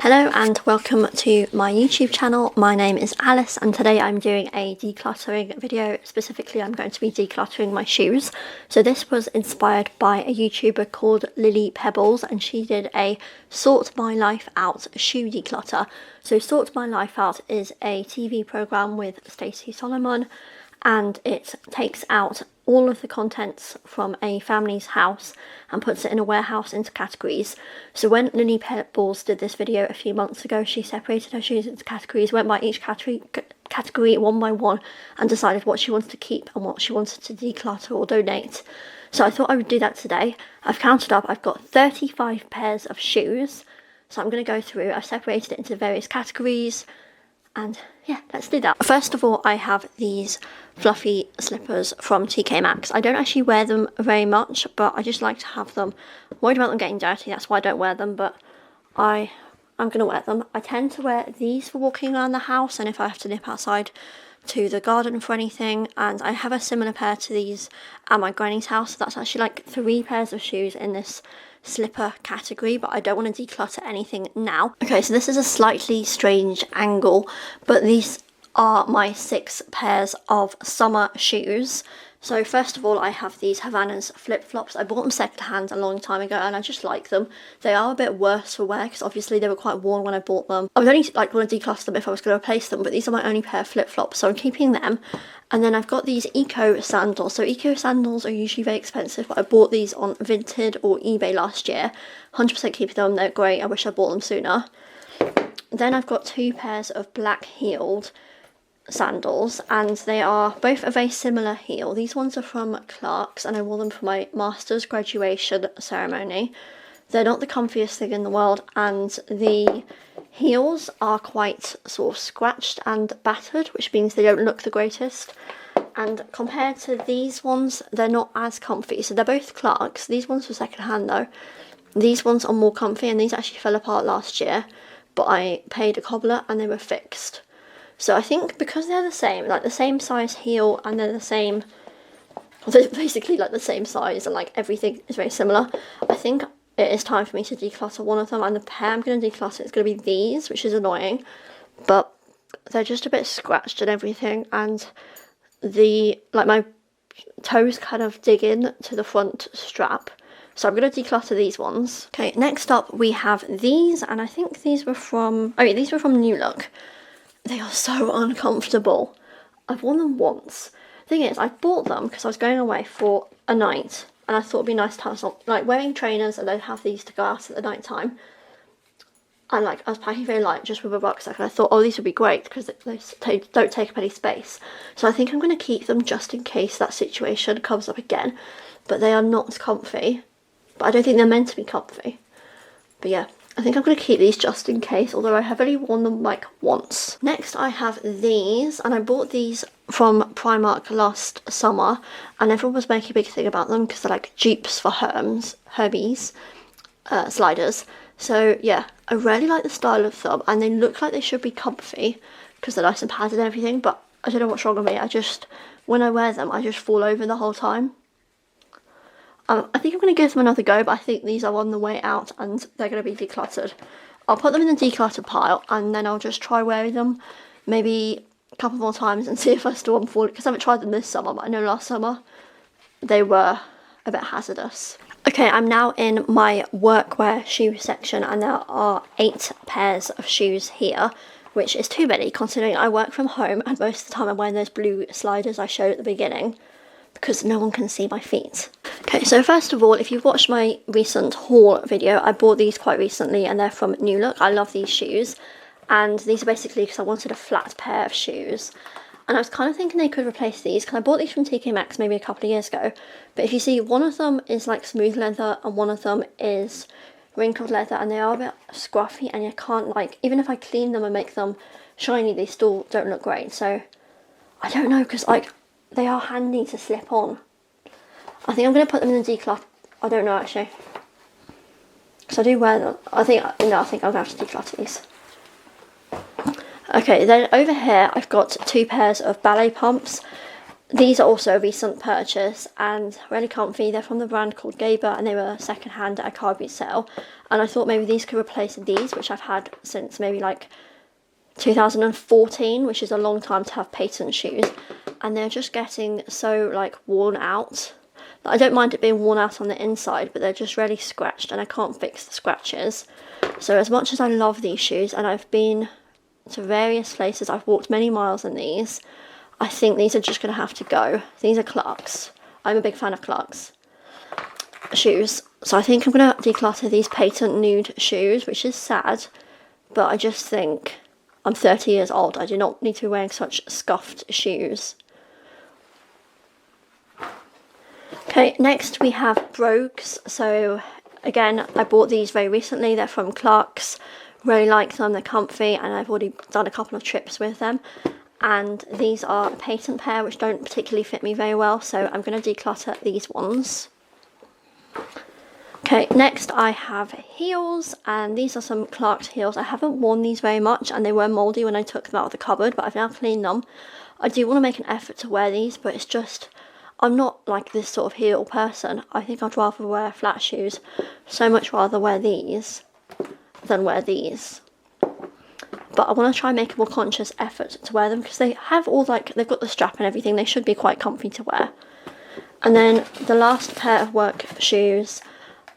Hello and welcome to my YouTube channel. My name is Alice and today I'm doing a decluttering video. Specifically, I'm going to be decluttering my shoes. So this was inspired by a YouTuber called Lily Pebbles, and she did a Sort My Life Out shoe declutter. So Sort My Life Out is a TV program with Stacey Solomon, and it takes out all of the contents from a family's house and puts it in a warehouse into categories. So when Lily Pebbles did this video a few months ago, she separated her shoes into categories, went by each category one by one, and decided what she wanted to keep and what she wanted to declutter or donate. So I thought I would do that today. I've counted up, I've got 35 pairs of shoes. So I'm going to go through, I've separated it into various categories. And yeah, let's do that. First of all, I have these fluffy slippers from TK Maxx. I don't actually wear them very much, but I just like to have them. I'm worried about them getting dirty, that's why I don't wear them, but I'm going to wear them. I tend to wear these for walking around the house and if I have to nip outside to the garden for anything. And I have a similar pair to these at my granny's house. So that's actually like 3 pairs of shoes in this slipper category, but I don't want to declutter anything now. Okay, so this is a slightly strange angle, but these are my 6 pairs of summer shoes. So first of all, I have these Havana's flip-flops. I bought them secondhand a long time ago and I just like them. They are a bit worse for wear because obviously they were quite worn when I bought them. I would only want to declutter them if I was going to replace them, but these are my only pair of flip-flops, so I'm keeping them. And then I've got these Eco sandals. So Eco sandals are usually very expensive, but I bought these on Vinted or eBay last year. 100% keeping them, they're great. I wish I bought them sooner. Then I've got 2 pairs of black-heeled sandals, and they are both a very similar heel. These ones are from Clarks and I wore them for my master's graduation ceremony. They're not the comfiest thing in the world, and the heels are quite sort of scratched and battered, which means they don't look the greatest. And compared to these ones, they're not as comfy. So they're both Clarks. These ones were second hand though. These ones are more comfy, and these actually fell apart last year, but I paid a cobbler and they were fixed. So I think because they're the same, like the same size heel, and they're the same, well, they're basically like the same size and like everything is very similar, I think it is time for me to declutter one of them. And the pair I'm going to declutter is going to be these, which is annoying, but they're just a bit scratched and everything, and my toes kind of dig in to the front strap. So I'm going to declutter these ones. Okay, next up we have these, and I think these were from New Look. They are so uncomfortable. I've worn them once. Thing is, I bought them because I was going away for a night and I thought it'd be nice to have some, like wearing trainers and then have these to go out at the night time. And like I was packing very light just with a rucksack, and I thought, oh, these would be great because they don't take up any space. So I think I'm going to keep them just in case that situation comes up again. But they are not comfy. But I don't think they're meant to be comfy. But yeah, I think I'm going to keep these just in case, although I have only worn them like once. Next I have these, and I bought these from Primark last summer, and everyone was making a big thing about them because they're like dupes for Hermes sliders. So yeah, I really like the style of them, and they look like they should be comfy because they're nice and padded and everything, but I don't know what's wrong with me. When I wear them, I just fall over the whole time. I think I'm going to give them another go, but I think these are on the way out and they're going to be decluttered. I'll put them in the declutter pile and then I'll just try wearing them maybe a couple more times and see if I still want to fall, because I haven't tried them this summer, but I know last summer they were a bit hazardous. Okay, I'm now in my workwear shoe section and there are 8 pairs of shoes here, which is too many considering I work from home and most of the time I'm wearing those blue sliders I showed at the beginning because no one can see my feet. Okay, so first of all, if you've watched my recent haul video, I bought these quite recently and they're from New Look. I love these shoes, and these are basically because I wanted a flat pair of shoes. And I was kind of thinking they could replace these, because I bought these from TK Maxx maybe a couple of years ago. But if you see, one of them is like smooth leather and one of them is wrinkled leather, and they are a bit scruffy, and you can't, like, even if I clean them and make them shiny, they still don't look great. So I don't know, because like they are handy to slip on. I think I'm going to put them in the declutter. I don't know actually, because I do wear them. I think I'm going to have to declutter these. Okay, then over here I've got 2 pairs of ballet pumps. These are also a recent purchase and really comfy. They're from the brand called Gaber and they were second hand at a car boot sale. And I thought maybe these could replace these, which I've had since maybe like 2014, which is a long time to have patent shoes. And they're just getting so like worn out. I don't mind it being worn out on the inside, but they're just really scratched and I can't fix the scratches. So as much as I love these shoes and I've been to various places, I've walked many miles in these, I think these are just going to have to go. These are Clarks. I'm a big fan of Clarks shoes. So I think I'm going to declutter these patent nude shoes, which is sad, but I just think I'm 30 years old. I do not need to be wearing such scuffed shoes. Okay, next we have brogues. So again, I bought these very recently. They're from Clarks. Really like them, they're comfy, and I've already done a couple of trips with them. And these are a patent pair which don't particularly fit me very well, so I'm going to declutter these ones. Okay, next I have heels, and these are some Clarks heels. I haven't worn these very much and they were mouldy when I took them out of the cupboard, but I've now cleaned them. I do want to make an effort to wear these, but it's just, I'm not like this sort of heel person. I think I'd rather wear flat shoes, so much rather wear these than wear these. But I want to try and make a more conscious effort to wear them because they have all like, they've got the strap and everything. They should be quite comfy to wear. And then the last pair of work shoes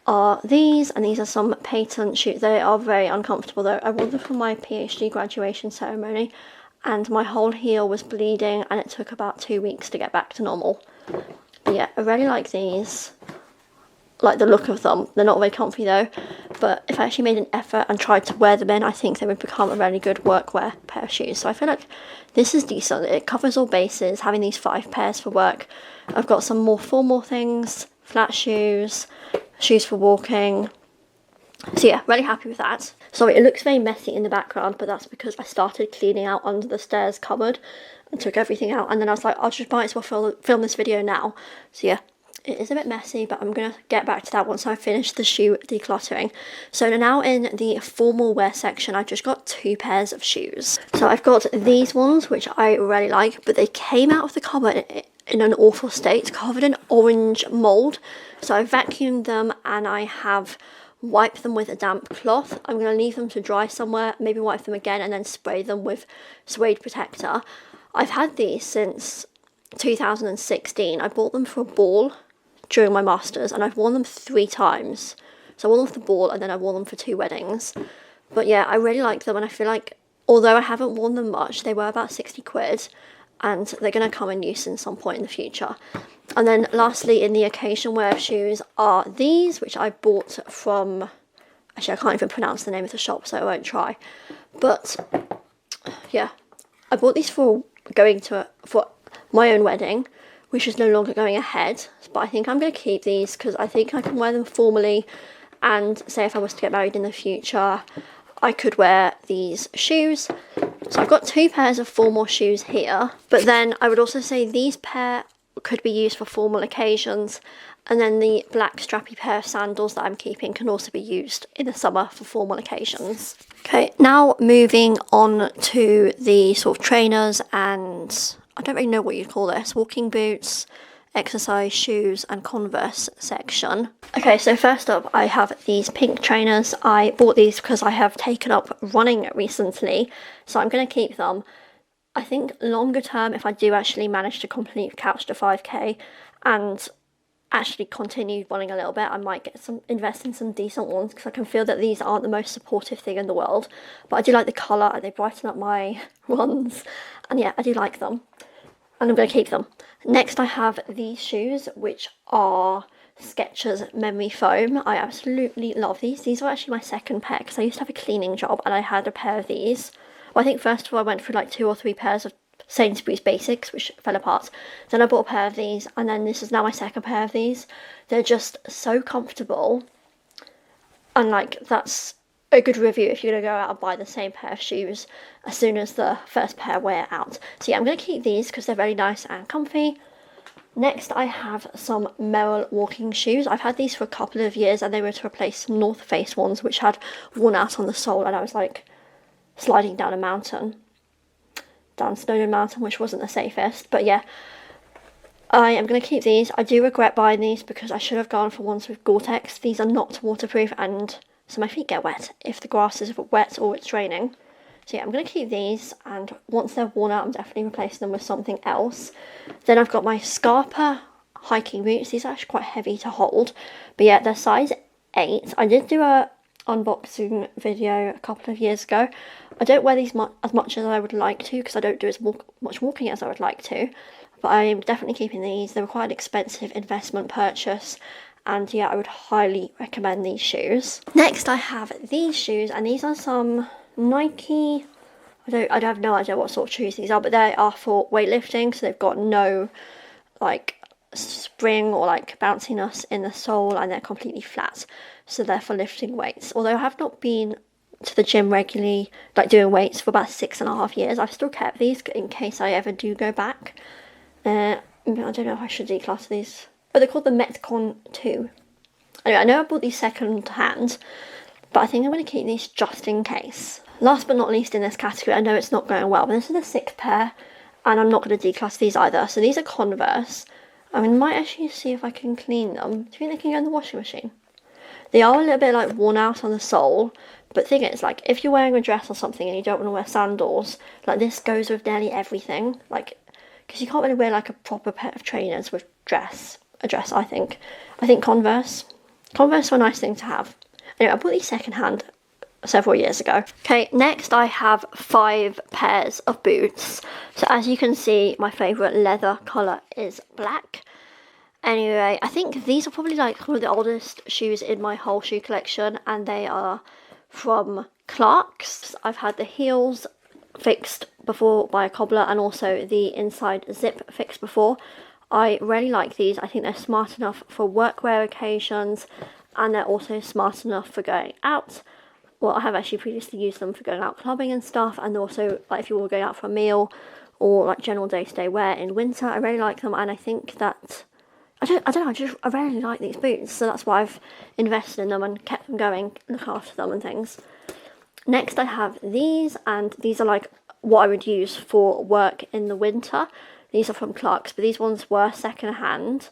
are these, and these are some patent shoes. They are very uncomfortable though. I wore them for my PhD graduation ceremony and my whole heel was bleeding and it took about 2 weeks to get back to normal. But yeah, I really like these. Like the look of them. They're not very comfy though, but if I actually made an effort and tried to wear them in, I think they would become a really good workwear pair of shoes. So I feel like this is decent. It covers all bases, having these 5 pairs for work. I've got some more formal things, flat shoes, shoes for walking. So yeah, really happy with that. Sorry, it looks very messy in the background, but that's because I started cleaning out under the stairs cupboard and took everything out, and then I was like, I'll just might as well film this video now. So yeah. It is a bit messy, but I'm going to get back to that once I finish the shoe decluttering. So now in the formal wear section, I've just got 2 pairs of shoes. So I've got these ones, which I really like, but they came out of the cupboard in an awful state, covered in orange mould. So I vacuumed them and I have wiped them with a damp cloth. I'm going to leave them to dry somewhere, maybe wipe them again and then spray them with suede protector. I've had these since 2016. I bought them for a ball during my masters and I've worn them 3 times. So I wore them for the ball and then I wore them for 2 weddings. But yeah, I really like them and I feel like although I haven't worn them much, they were about 60 quid and they're going to come in use in some point in the future. And then lastly, in the occasion wear shoes are these, which I bought from, actually I can't even pronounce the name of the shop so I won't try. But yeah, I bought these for my own wedding, which is no longer going ahead, but I think I'm going to keep these because I think I can wear them formally, and say if I was to get married in the future I could wear these shoes. So I've got 2 pairs of formal shoes here, but then I would also say these pair could be used for formal occasions, and then the black strappy pair of sandals that I'm keeping can also be used in the summer for formal occasions. Okay, now moving on to the sort of trainers and I don't really know what you'd call this, walking boots, exercise shoes and Converse section. Okay, so first up I have these pink trainers. I bought these because I have taken up running recently, so I'm going to keep them. I think longer term, if I do actually manage to complete Couch to 5k and actually continue running a little bit, I might invest in some decent ones because I can feel that these aren't the most supportive thing in the world, but I do like the colour and they brighten up my runs, and yeah, I do like them and I'm going to keep them. Next I have these shoes, which are Skechers Memory Foam. I absolutely love these. These were actually my second pair because I used to have a cleaning job and I had a pair of these. Well, I think first of all I went through like 2 or 3 pairs of Sainsbury's Basics, which fell apart. Then I bought a pair of these, and then this is now my second pair of these. They're just so comfortable, and like that's a good review if you're going to go out and buy the same pair of shoes as soon as the first pair wear out. So yeah, I'm going to keep these because they're very nice and comfy. Next I have some Merrell walking shoes. I've had these for a couple of years and they were to replace North Face ones which had worn out on the sole, and I was like sliding down Snowdon Mountain, which wasn't the safest. But yeah, I am going to keep these. I do regret buying these because I should have gone for ones with Gore-Tex. These are not waterproof, and so my feet get wet if the grass is wet or it's raining. So yeah, I'm going to keep these, and once they're worn out, I'm definitely replacing them with something else. Then I've got my Scarpa hiking boots. These are actually quite heavy to hold, but yeah, they're size 8. I did do a unboxing video a couple of years ago. I don't wear these as much as I would like to because I don't do as much walking as I would like to, but I am definitely keeping these. They're quite an expensive investment purchase, and yeah, I would highly recommend these shoes. Next I have these shoes, and these are some Nike, I have no idea what sort of shoes these are, but they are for weightlifting, so they've got no like spring or like bounciness in the sole, and they're completely flat, so they're for lifting weights. Although I have not been to the gym regularly, like doing weights, for about 6.5 years, I've still kept these in case I ever do go back. I don't know if I should declutter these. Oh, they're called the Metcon 2. Anyway, I know I bought these second hand, but I think I'm going to keep these just in case. Last but not least in this category, I know it's not going well, but this is the 6th pair, and I'm not going to declutter these either. So these are Converse. I might actually see if I can clean them. Do you think they can go in the washing machine? They are a little bit like worn out on the sole, but thing is, like, if you're wearing a dress or something and you don't want to wear sandals, like this goes with nearly everything. Like, because you can't really wear like a proper pair of trainers with a dress. I think Converse are a nice thing to have. Anyway, I bought these second hand several years ago. Okay, next I have 5 pairs of boots. So as you can see, my favourite leather colour is black. Anyway, I think these are probably like one of the oldest shoes in my whole shoe collection, and they are from Clarks. I've had the heels fixed before by a cobbler, and also the inside zip fixed before. I really like these. I think they're smart enough for workwear occasions, and they're also smart enough for going out. Well, I have actually previously used them for going out clubbing and stuff, and also like if you were going out for a meal or like general day-to-day wear in winter. I really like them, and I think that I don't know, I really like these boots, so that's why I've invested in them and kept them going, look after them and things. Next I have these, and these are like what I would use for work in the winter. These are from Clarks, but these ones were second hand.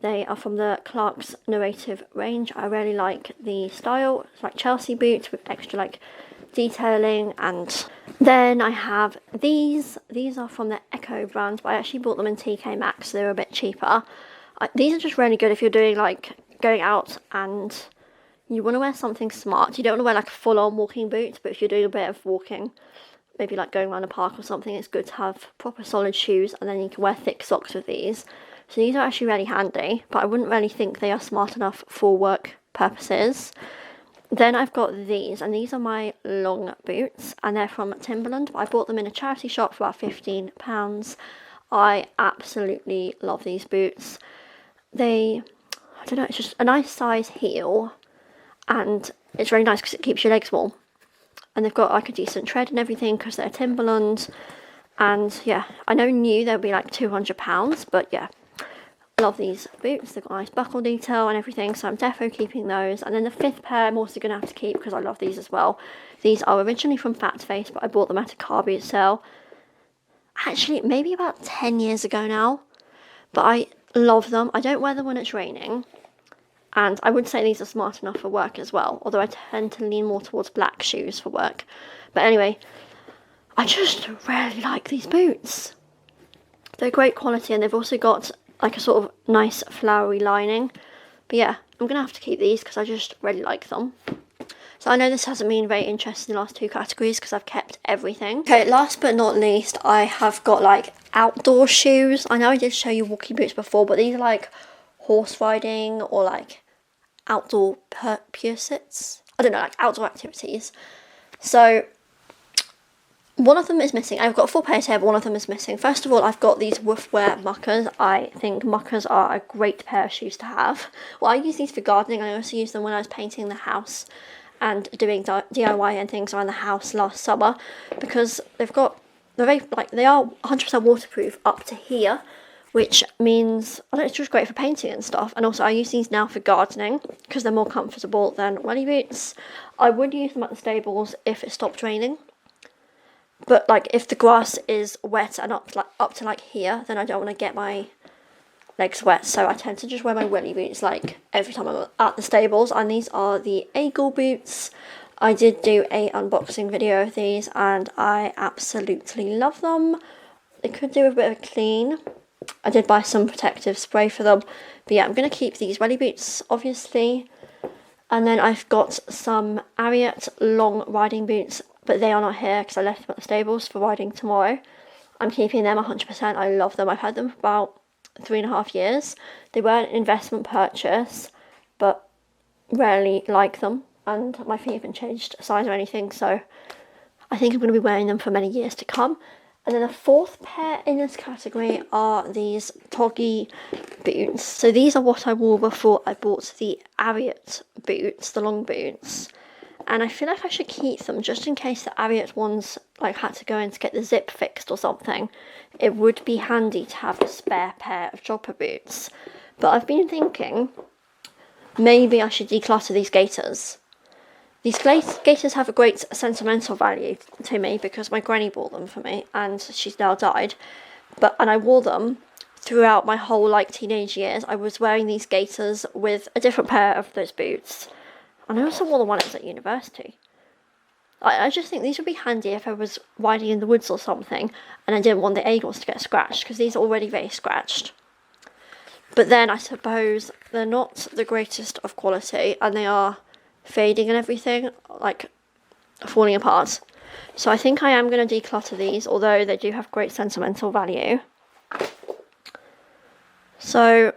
They are from the Clarks Narrative range. I really like the style. It's like Chelsea boots with extra like detailing. And then I have these. These are from the Echo brand, but I actually bought them in TK Maxx, so they were a bit cheaper. These are just really good if you're doing like going out and you want to wear something smart. You don't want to wear like a full-on walking boot, but if you're doing a bit of walking, maybe like going around a park or something, it's good to have proper solid shoes, and then you can wear thick socks with these. So these are actually really handy, but I wouldn't really think they are smart enough for work purposes. Then I've got these, and these are my long boots, and they're from Timberland. I bought them in a charity shop for about £15. I absolutely love these boots. I don't know, it's just a nice size heel, and it's really nice because it keeps your legs warm. And they've got like a decent tread and everything because they're Timberland. And yeah, I know new they'll be like £200, but yeah, love these boots. They've got a nice buckle detail and everything, so I'm definitely keeping those. And then the 5th pair I'm also going to have to keep because I love these as well. These are originally from Fat Face, but I bought them at a car boot sale. Actually, maybe about 10 years ago now. But I love them. I don't wear them when it's raining. And I would say these are smart enough for work as well, although I tend to lean more towards black shoes for work. But anyway, I just really like these boots. They're great quality, and they've also got like a sort of nice flowery lining. But yeah, I'm going to have to keep these because I just really like them. So I know this hasn't been very interesting in the last 2 categories because I've kept everything. Okay, last but not least, I have got like outdoor shoes. I know I did show you walking boots before, but these are like horse riding or like outdoor pursuits. I don't know, like outdoor activities. So one of them is missing. I've got 4 pairs here, but one of them is missing. First of all, I've got these Woofwear muckers. I think muckers are a great pair of shoes to have. Well, I use these for gardening. I also used them when I was painting the house and doing DIY and things around the house last summer, because they are 100% waterproof up to here, which means it's just great for painting and stuff. And also I use these now for gardening because they're more comfortable than welly boots. I would use them at the stables if it stopped raining, but like if the grass is wet and up to like here, then I don't want to get my legs wet, so I tend to just wear my welly boots like every time I'm at the stables. And these are the Eagle boots. I did do a unboxing video of these and I absolutely love them. They could do a bit of a clean. I did buy some protective spray for them, but yeah, I'm going to keep these welly boots obviously. And then I've got some Ariat long riding boots, but they are not here because I left them at the stables for riding tomorrow. I'm keeping them 100%. I love them. I've had them for about 3.5 years. They were an investment purchase, but rarely like them, and my feet haven't changed size or anything, so I think I'm going to be wearing them for many years to come. And then the fourth pair in this category are these Toggy boots. So these are what I wore before I bought the Ariat boots, the long boots. And I feel like I should keep them just in case the Ariat ones like had to go in to get the zip fixed or something. It would be handy to have a spare pair of jogger boots. But I've been thinking maybe I should declutter these gaiters. These gaiters have a great sentimental value to me because my granny bought them for me and she's now died. And I wore them throughout my whole like teenage years. I was wearing these gaiters with a different pair of those boots. And I also wore the one I was at university. I just think these would be handy if I was riding in the woods or something and I didn't want the ankles to get scratched because these are already very scratched. But then I suppose they're not the greatest of quality and they are fading and everything, like falling apart. So I think I am going to declutter these, although they do have great sentimental value. So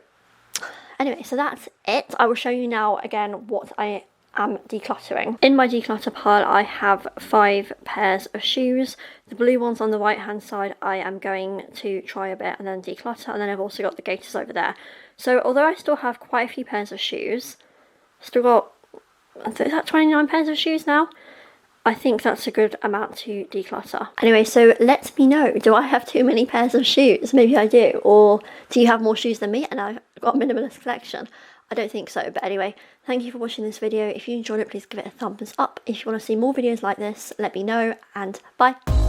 anyway, so that's it. I will show you now again what I am decluttering. In my declutter pile I have 5 pairs of shoes. The blue ones on the right hand side I am going to try a bit and then declutter, and then I've also got the gaiters over there. So although I still have quite a few pairs of shoes, still got, is that 29 pairs of shoes now? I think that's a good amount to declutter. Anyway, so let me know, do I have too many pairs of shoes? Maybe I do. Or do you have more shoes than me and I've got a minimalist collection? I don't think so, but anyway, thank you for watching this video. If you enjoyed it, please give it a thumbs up. If you want to see more videos like this, let me know, and bye.